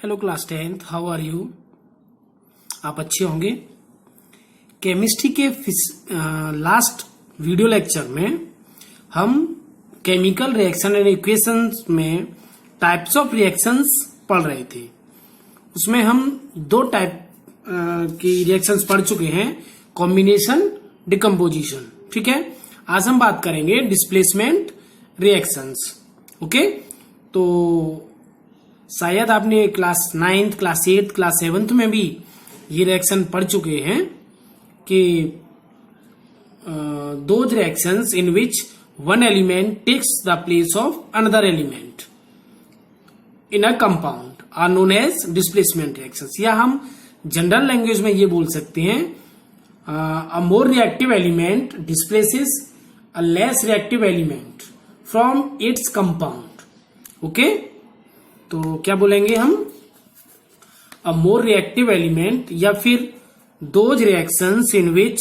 Hello class 10th, how are you. आप अच्छे होंगे। केमिस्ट्री के लास्ट वीडियो लेक्चर में हम केमिकल रिएक्शन एंड इक्वेशंस में टाइप्स ऑफ रिएक्शंस पढ़ रहे थे। उसमें हम दो टाइप की रिएक्शंस पढ़ चुके हैं, कॉम्बिनेशन, डिकम्पोजिशन। ठीक है, आज हम बात करेंगे डिस्प्लेसमेंट रिएक्शंस। ओके, तो शायद आपने class 9th, class 8th, class 7th में भी ये रिएक्शन पढ़ चुके हैं कि those reactions in which one element takes the place of another element in a compound are known as displacement reactions. या हम जनरल लैंग्वेज में ये बोल सकते हैं a more reactive element displaces a less reactive element from its compound. Okay, तो क्या बोलेंगे हम, अ मोर रिएक्टिव एलिमेंट या फिर those reactions in which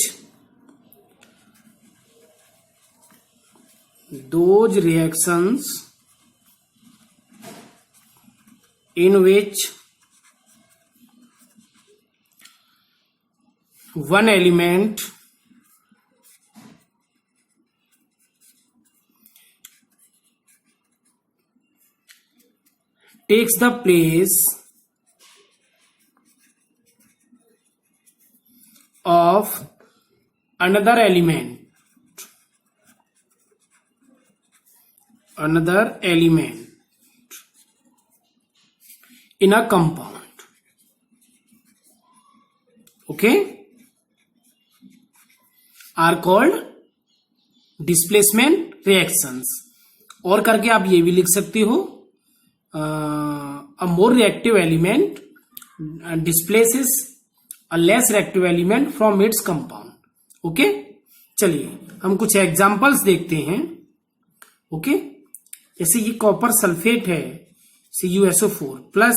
one element takes the place of another element in a compound. Okay, are called displacement reactions। और करके आप ये भी लिख सकते हो, a more reactive element displaces a less reactive element from its compound। Okay, चलिए हम कुछ एग्जांपल्स देखते हैं। ओके, जैसे ये कॉपर सल्फेट है CuSO4 प्लस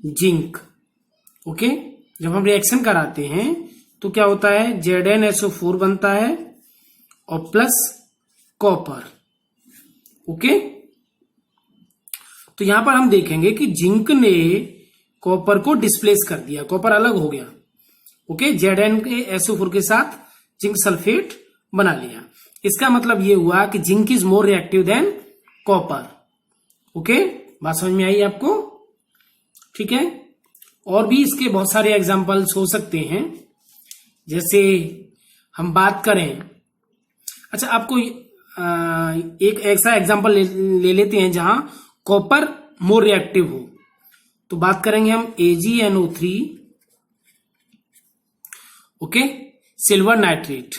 जिंक। ओके, जब हम रिएक्शन कराते हैं तो क्या होता है, ZnSO4 बनता है और प्लस कॉपर। ओके, तो यहां पर हम देखेंगे कि जिंक ने कॉपर को डिस्प्लेस कर दिया, कॉपर अलग हो गया। ओके, ZnSO4 के साथ जिंक सल्फेट बना लिया। इसका मतलब ये हुआ कि zinc is more reactive than copper. Okay, बात समझ में आई आपको। ठीक है, और भी इसके बहुत सारे एग्जांपल्स हो सकते हैं। जैसे हम बात करें, अच्छा आपको एक ऐसा एग्जांपल ले लेते हैं जहां कॉपर मोर रिएक्टिव हो। तो बात करेंगे हम AgNO3, ओके, सिल्वर नाइट्रेट,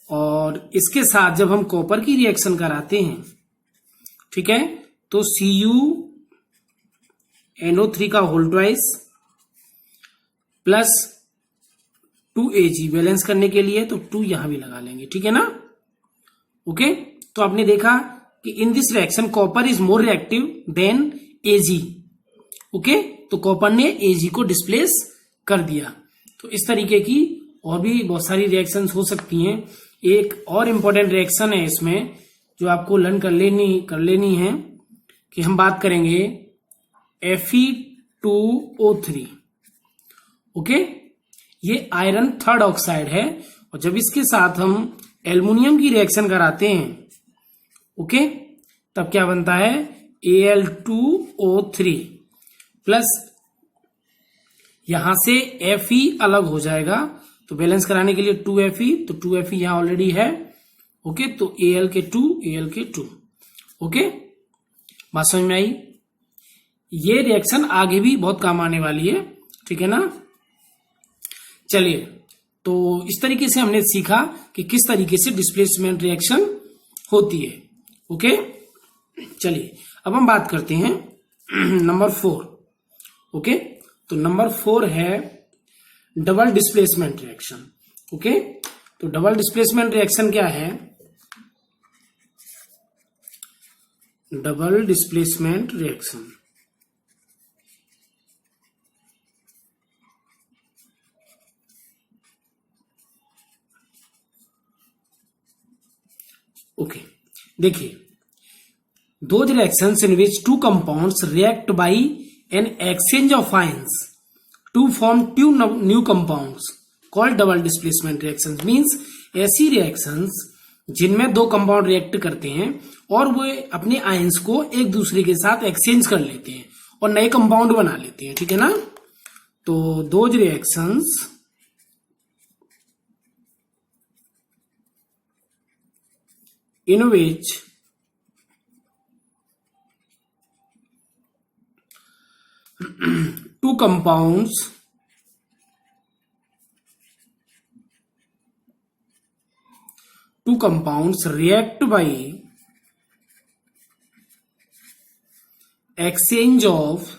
और इसके साथ जब हम कॉपर की रिएक्शन कराते हैं, ठीक है, तो CuNO3 का whole twice plus 2Ag balance करने के लिए तो 2 यहां भी लगा लेंगे। ठीक है ना। ओके, तो आपने देखा कि in this reaction copper is more reactive than Ag। Okay, तो कॉपर ने Ag को डिस्प्लेस कर दिया। तो इस तरीके की और भी बहुत सारी रिएक्शंस हो सकती हैं। एक और इंपॉर्टेंट रिएक्शन है इसमें जो आपको लर्न कर लेनी है कि हम बात करेंगे Fe2O3। ओके, ये आयरन थर्ड ऑक्साइड है और जब इसके साथ हम एल्युमिनियम की रिएक्शन कराते हैं, ओके, तब क्या बनता है, Al2O3 प्लस यहां से Fe अलग हो जाएगा तो बैलेंस कराने के लिए 2Fe, तो 2Fe यहां ऑलरेडी है। ओके, तो Al के 2। ओके, बात समझ में आई। ये रिएक्शन आगे भी बहुत काम आने वाली है। ठीक है ना। चलिए, तो इस तरीके से हमने सीखा कि किस तरीके से डिस्प्लेसमेंट रिएक्शन होती है। ओके, चलिए अब हम बात करते हैं नंबर 4। ओके, तो नंबर 4 है डबल डिस्प्लेसमेंट रिएक्शन। ओके, तो डबल डिस्प्लेसमेंट रिएक्शन क्या है, डबल डिस्प्लेसमेंट रिएक्शन ओके, देखिए, those reactions in which two compounds react by an exchange of ions to form two new compounds called double displacement reactions. Means ऐसी reactions जिनमें दो compound react करते हैं और वो अपने आयंस को एक दूसरे के साथ एक्सचेंज कर लेते हैं और नए कंपाउंड बना लेते हैं, ठीक है ना। तो those reactions in which two compounds react by exchange of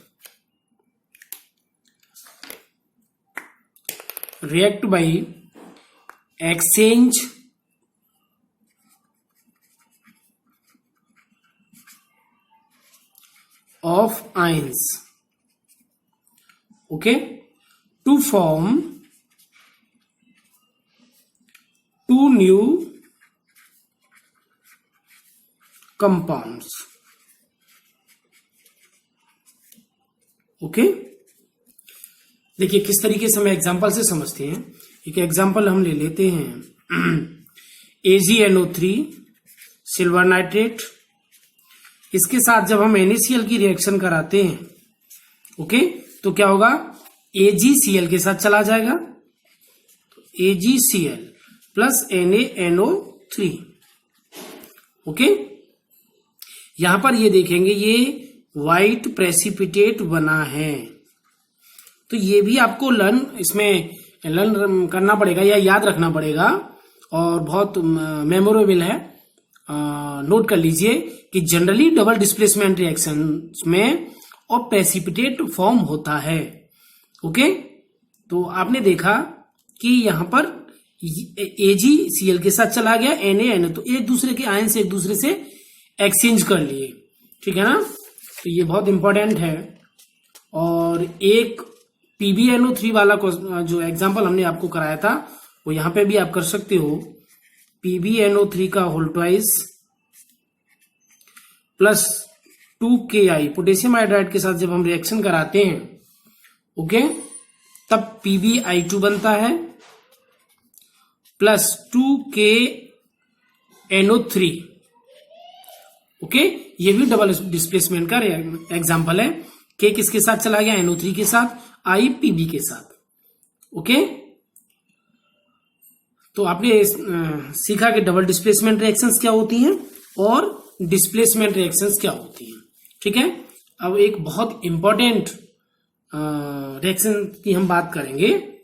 of ions, okay, to form two new compounds, okay। देखिए किस तरीके से हम एग्जांपल से समझते हैं। एक एग्जांपल हम ले लेते हैं AgNO3 सिल्वर नाइट्रेट, इसके साथ जब हम NaCl की रिएक्शन कराते हैं, ओके, तो क्या होगा, AgCl के साथ चला जाएगा, AgCl प्लस NaNO3, ओके। यहां पर ये देखेंगे ये व्हाइट प्रेसिपिटेट बना है, तो ये भी आपको लर्न करना पड़ेगा या याद रखना पड़ेगा और बहुत मेमोरेबल है। नोट कर लीजिए कि जनरली डबल डिस्प्लेसमेंट रिएक्शन में और प्रेसिपिटेट फॉर्म होता है, ओके। तो आपने देखा कि यहां पर AgCl के साथ चला गया Na, तो एक दूसरे के आयन से एक दूसरे से एक्सचेंज कर लिए, ठीक है ना। तो ये बहुत इंपॉर्टेंट है। और एक PbNO3 वाला जो एग्जांपल हमने आपको कराया था वो यहां पे भी आप कर सकते हो। PbNO3 का whole twice plus 2Ki potassium hydride के साथ जब हम रिएक्शन कराते हैं, ओके, तब PbI2 बनता है प्लस 2KNO3, ओके। ये भी डबल डिस्प्लेसमेंट का एग्जांपल है। K किसके साथ चला गया, NO3 के साथ, I Pb के साथ, ओके। तो आपने सीखा कि डबल डिस्प्लेसमेंट रिएक्शंस क्या होती हैं और डिस्प्लेसमेंट रिएक्शंस क्या होती हैं, ठीक है। अब एक बहुत इंपॉर्टेंट रिएक्शन की हम बात करेंगे,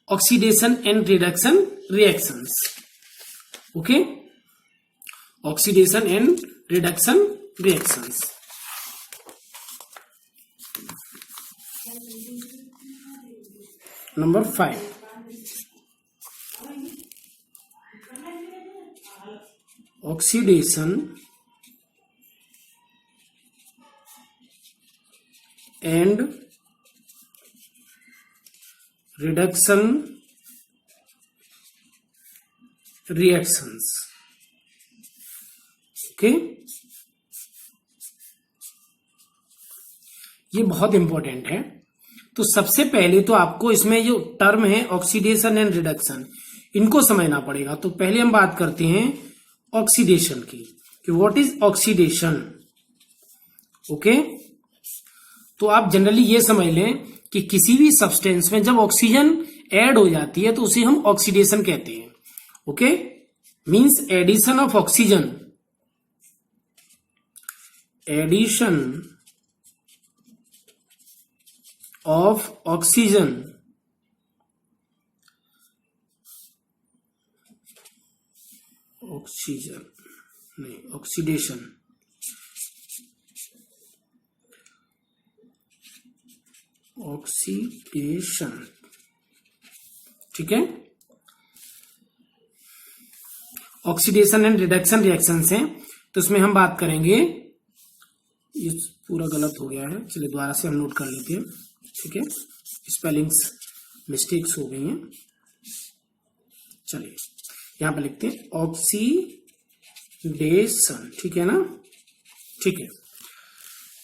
oxidation and reduction reactions, okay. Oxidation and reduction reactions. Number 5, oxidation and reduction reactions, okay. ये बहुत इंपॉर्टेंट है। तो सबसे पहले तो आपको इसमें जो टर्म है ऑक्सीडेशन एंड रिडक्शन, इनको समझना पड़ेगा। तो पहले हम बात करते हैं ऑक्सीडेशन की, कि व्हाट इज ऑक्सीडेशन, ओके। तो आप जनरली ये समझ लें कि किसी भी सब्सटेंस में जब ऑक्सीजन ऐड हो जाती है तो उसे हम ऑक्सीडेशन कहते हैं, okay. Means addition of oxygen, addition of oxygen oxidation, oxidation, ठीक है। ऑक्सीडेशन एंड रिडक्शन रिएक्शंस हैं, तो इसमें हम बात करेंगे, ये पूरा गलत हो गया है, चलिए दोबारा से हम नोट कर लेते हैं, ठीक है। स्पेलिंग्स मिस्टेक्स हो गई हैं, चलिए यहां पर लिखते हैं ऑक्सीडेशन, ठीक है ना, ठीक है।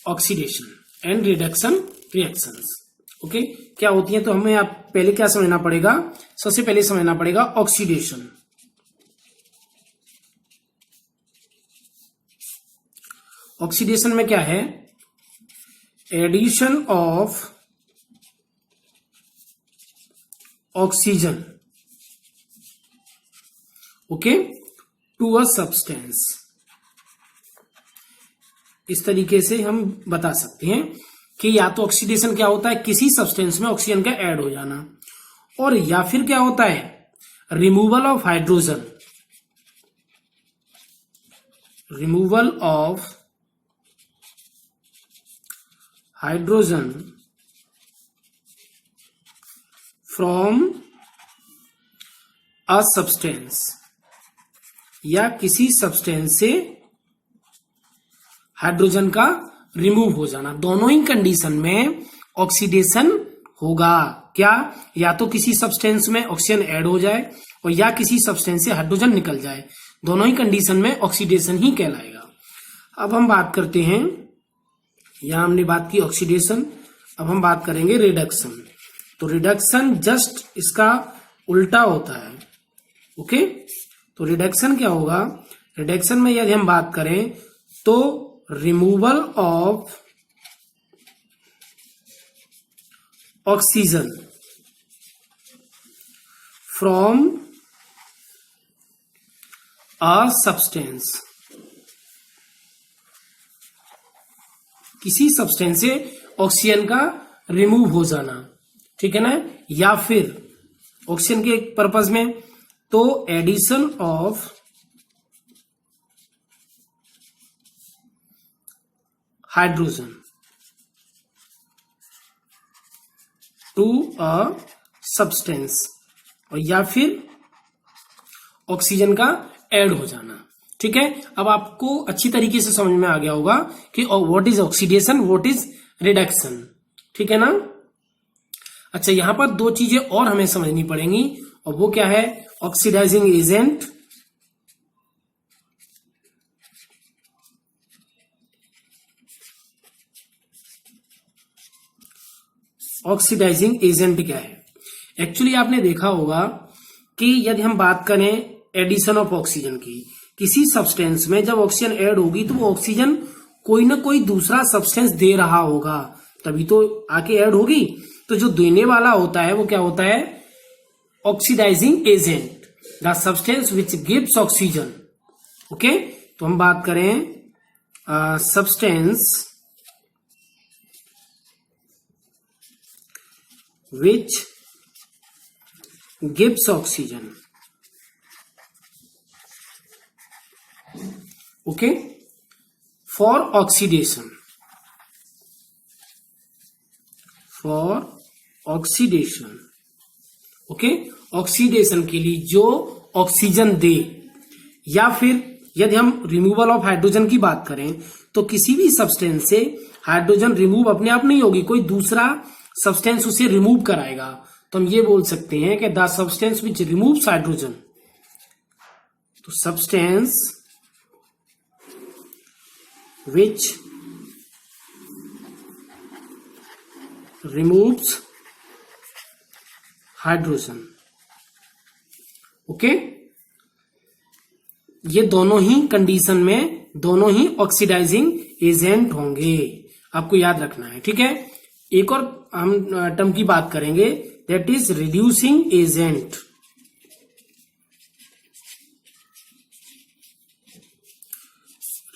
Oxidation and reduction reactions. Okay, क्या होती है, तो हमें आप पहले क्या समझना पड़ेगा, सबसे पहले समझना पड़ेगा ऑक्सीडेशन। ऑक्सीडेशन में क्या है, addition of oxygen okay to a substance. इस तरीके से हम बता सकते हैं कि या तो ऑक्सीडेशन क्या होता है, किसी सब्सटेंस में ऑक्सीजन का ऐड हो जाना, और या फिर क्या होता है, removal of hydrogen, removal of hydrogen from a substance, या किसी सब्सटेंस से हाइड्रोजन का रिमूव हो जाना। दोनों ही कंडीशन में ऑक्सीडेशन होगा। क्या, या तो किसी सब्सटेंस में ऑक्सीजन ऐड हो जाए और या किसी सब्सटेंस से हाइड्रोजन निकल जाए, दोनों ही कंडीशन में ऑक्सीडेशन ही कहलाएगा। अब हम बात करते हैं, यहां हमने बात की ऑक्सीडेशन, अब हम बात करेंगे रिडक्शन। तो रिडक्शन जस्ट इसका उल्टा होता है। ओके, तो रिडक्शन क्या होगा, रिडक्शन में यदि हम बात करें तो removal of oxygen from a substance, किसी सब्सटेंस से ऑक्सीजन का रिमूव हो जाना, ठीक है ना, या फिर ऑक्सीजन के पर्पज में तो addition of hydrogen to a substance, और या फिर ऑक्सीजन का ऐड हो जाना। ठीक है, अब आपको अच्छी तरीके से समझ में आ गया होगा कि what is oxidation, what is reduction. ठीक है ना। अच्छा, यहां पर दो चीजें और हमें समझनी पड़ेंगी, और वो क्या है, ऑक्सीडाइजिंग एजेंट ऑक्सीडाइजिंग एजेंट क्या है। एक्चुअली आपने देखा होगा कि यदि हम बात करें एडिशन ऑफ ऑक्सीजन की, किसी सब्सटेंस में जब ऑक्सीजन ऐड होगी तो वो ऑक्सीजन कोई ना कोई दूसरा सब्सटेंस दे रहा होगा, तभी तो आके ऐड होगी। तो जो देने वाला होता है वो क्या होता है, oxidising agent, the substance which gives oxygen. Okay, तो हम बात करें substance which gives oxygen. Okay, for oxidation, for oxidation. Okay, oxidation के लिए जो ऑक्सीजन दे, या फिर यदि हम रिमूवल ऑफ हाइड्रोजन की बात करें तो किसी भी सब्सटेंस से हाइड्रोजन रिमूव अपने आप नहीं होगी, कोई दूसरा सब्सटेंस उसे रिमूव कराएगा। तो हम ये बोल सकते हैं कि the substance which removes hydrogen, तो substance which removes hydrogen. Okay, ये दोनों ही कंडीशन में दोनों ही ऑक्सीडाइजिंग एजेंट होंगे, आपको याद रखना है। ठीक है, एक और हम टर्म की बात करेंगे, that is reducing agent.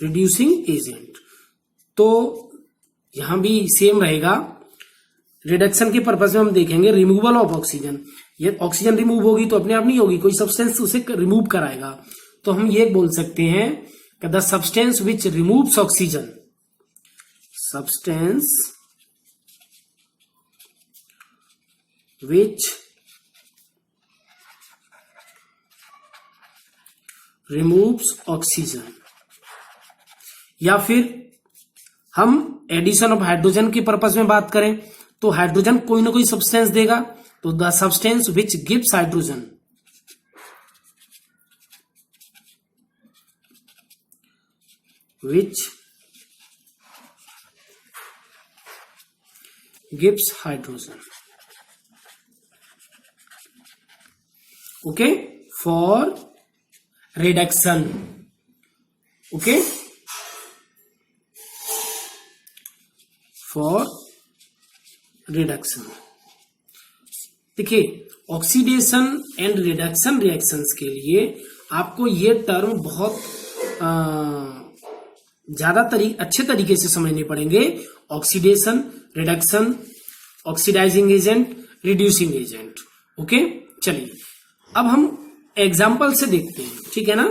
Reducing agent, तो यहां भी सेम रहेगा। रिडक्शन के पर्पज में हम देखेंगे रिमूवल ऑफ ऑक्सीजन, ये ऑक्सीजन रिमूव होगी तो अपने आप नहीं होगी, कोई सब्सटेंस उसे रिमूव कराएगा। तो हम ये बोल सकते हैं कि the substance which removes oxygen, substance which removes oxygen, या फिर हम एडिशन ऑफ हाइड्रोजन के पर्पज में बात करें तो हाइड्रोजन कोई ना कोई सब्सटेंस देगा, तो the substance which gives hydrogen, which Gibbs hydrogen, okay, for reduction, okay, for reduction. देखिए, ऑक्सीडेशन एंड रिडक्शन रिएक्शंस के लिए आपको ये टर्म बहुत ज्यादा अच्छे तरीके से समझने पड़ेंगे। Oxidation, reduction, oxidising agent, reducing agent, okay. चलिए अब हम एग्जाम्पल से देखते हैं, ठीक है ना।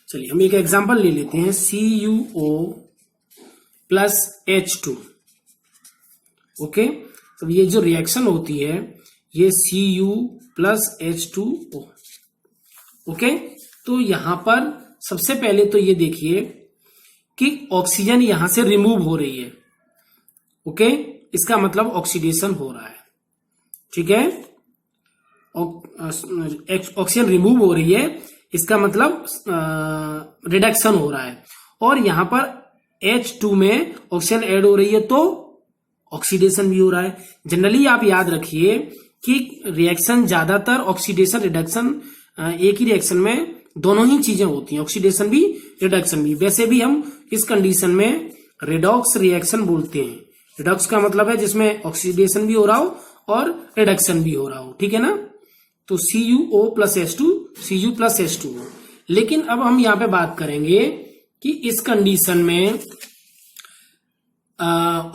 चलिए हम एक एग्जाम्पल ले लेते हैं, CuO प्लस H2, ओके। तो ये जो रिएक्शन होती है ये Cu प्लस H2O, ओके। तो यहां पर सबसे पहले तो ये देखिए कि ऑक्सीजन यहां से रिमूव हो रही है, ओके, इसका मतलब ऑक्सीडेशन हो रहा है, ठीक है। ऑक्सीजन रिमूव हो रही है, इसका मतलब रिडक्शन हो रहा है। और यहां पर H2 में ऑक्सीजन ऐड हो रही है तो ऑक्सीडेशन भी हो रहा है। जनरली आप याद रखिए कि रिएक्शन ज्यादातर ऑक्सीडेशन रिडक्शन एक ही रिएक्शन में दोनों ही चीजें होती हैं, ऑक्सीडेशन भी रिडक्शन भी। वैसे भी हम इस कंडीशन में रिडॉक्स रिएक्शन बोलते हैं। रिडॉक्स का मतलब है जिसमें ऑक्सीडेशन भी हो रहा हो और रिडक्शन भी हो रहा हो, ठीक है ना। तो CuO plus H2, Cu plus H2O। लेकिन अब हम यहां पे बात करेंगे कि इस कंडीशन में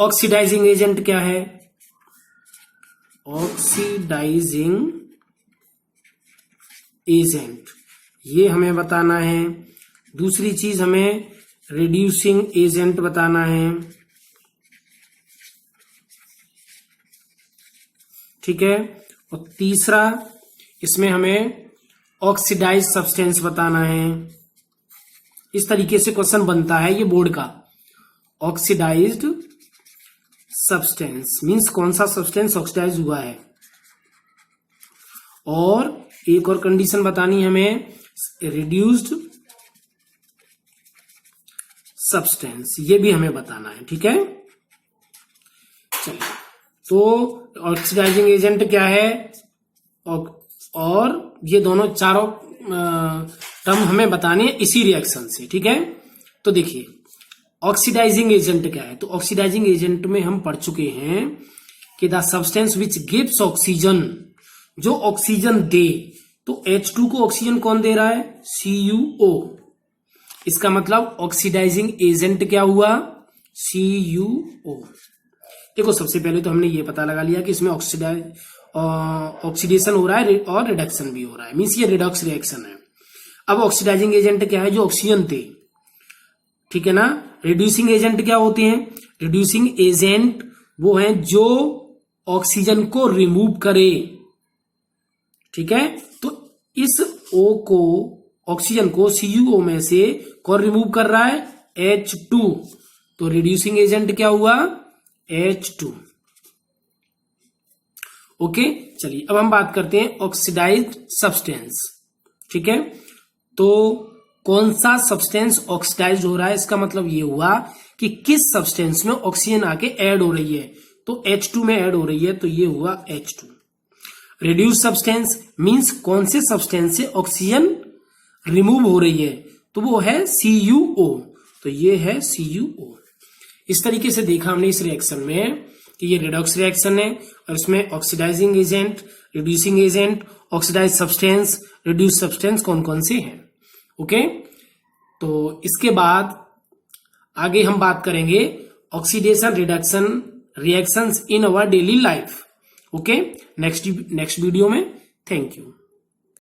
ऑक्सीडाइजिंग एजेंट क्या है। ऑक्सीडाइजिंग एजेंट ये हमें बताना है। दूसरी चीज हमें रिड्यूसिंग एजेंट बताना है, ठीक है। और तीसरा इसमें हमें ऑक्सीडाइज सब्सटेंस बताना है। इस तरीके से क्वेश्चन बनता है ये बोर्ड का। ऑक्सीडाइज्ड सब्सटेंस मींस कौन सा सब्सटेंस ऑक्सीडाइज हुआ है। और एक और कंडीशन बतानी हमें, रिड्यूस्ड सब्सटेंस, ये भी हमें बताना है, ठीक है। चलिए, तो ऑक्सीडाइजिंग एजेंट क्या है और ये दोनों चारों टर्म हमें बताने हैं इसी रिएक्शन से, ठीक है। तो देखिए ऑक्सीडाइजिंग एजेंट क्या है। तो ऑक्सीडाइजिंग एजेंट में हम पढ़ चुके हैं कि the substance which gives oxygen, जो ऑक्सीजन दे। तो H2 को ऑक्सीजन कौन दे रहा है, CuO। इसका मतलब ऑक्सीडाइजिंग एजेंट क्या हुआ, CuO। देखो सबसे पहले तो हमने ये पता लगा लिया कि इसमें ऑक्सीडेशन हो रहा है और रिडक्शन भी हो रहा है, मीन्स ये रिडॉक्स रिएक्शन है। अब ऑक्सीडाइजिंग एजेंट क्या है, जो ऑक्सीजन दे, ठीक है ना। रिड्यूसिंग एजेंट क्या होते हैं, रिड्यूसिंग एजेंट वो हैं जो ऑक्सीजन को रिमूव करे, ठीक है। तो इस O को, ऑक्सीजन को CuO में से कौन रिमूव कर रहा है, H2। तो रिड्यूसिंग एजेंट क्या हुआ, H2, ओके। चलिए अब हम बात करते हैं ऑक्सीडाइज्ड सब्सटेंस, ठीक है। तो कौन सा सब्सटेंस ऑक्सीडाइज हो रहा है, इसका मतलब ये हुआ कि किस सब्सटेंस में ऑक्सीजन आके ऐड हो रही है। तो H2 में ऐड हो रही है, तो ये हुआ H2। रिड्यूस सब्सटेंस मींस कौन से सब्सटेंस से ऑक्सीजन रिमूव हो रही है, तो वो है CuO। तो ये है CuO। इस तरीके से देखा हमने इस रिएक्शन में कि ये रिडॉक्स रिएक्शन है और इसमें oxidising agent, reducing agent, oxidise substance, reduce substance कौन कौन से हैं, ओके। तो इसके बाद आगे हम बात करेंगे oxidation reduction reactions in our daily life, okay, next video में। Thank you.